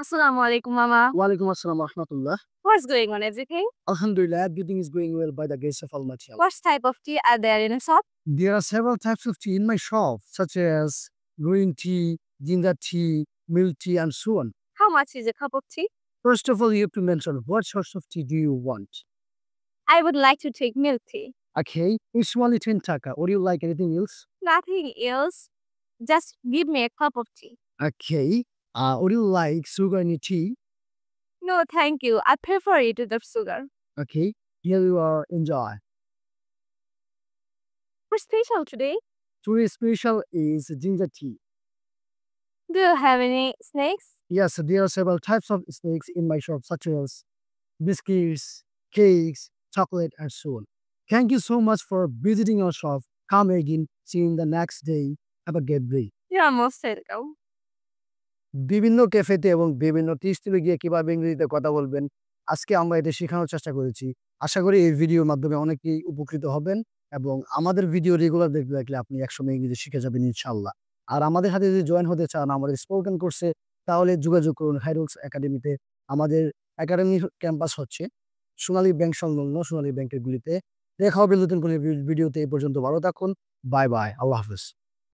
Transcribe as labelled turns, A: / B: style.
A: Assalamu alaikum, Mama.
B: Walaikum assalam wa rahmatullah.
A: What's going on, everything?
B: Alhamdulillah, everything is going well by the grace of Almighty Allah.
A: What type of tea are there in a shop?
B: There are several types of tea in my shop, such as green tea, ginger tea, milk tea, and so on.
A: How much is a cup of tea?
B: First of all, you have to mention what sorts of tea do you want.
A: I would like to take milk tea.
B: Okay, it's only 10 taka. Would you like anything else?
A: Nothing else. Just give me a cup of tea.
B: Okay, would you like sugar in your tea?
A: No, thank you. I prefer it without sugar.
B: Okay, here you are. Enjoy.
A: What's special today?
B: Today's special is ginger tea.
A: Do you have any snacks?
B: Yes, there are several types of snacks in my shop, such as biscuits, cakes, chocolate, and so on. Thank you so much for visiting our shop. Come again. See you in the next day. Have a good day.
A: You're most welcome.
B: বিভিন্ন ক্যাফেতে এবং বিভিন্ন টি স্টলে গিয়ে কিভাবে ইংরেজিতে কথা বলবেন আজকে আমরা এটা শেখানোর চেষ্টা করেছি। আশা করি এই ভিডিওর মাধ্যমে অনেকেই উপকৃত হবেন এবং আমাদের ভিডিও রেগুলার দেখতে থাকলে আপনি একসময় ইংরেজি শিখে যাবেন ইনশাআল্লাহ। আর আমাদের সাথে যদি জয়েন হতে চান আমাদের স্পোকেন কোর্সে তাহলে যোগাযোগ করুন হাইরুলস একাডেমিতে। আমাদের একাডেমির ক্যাম্পাস হচ্ছে সোনালী ব্যাংক সংলগ্ন সোনালী ব্যাংকের গুলিতে। দেখা হবে নতুন কোনো ভিডিওতে। এই পর্যন্ত ভালো থাকুন। Bye bye. আল্লাহ হাফেজ।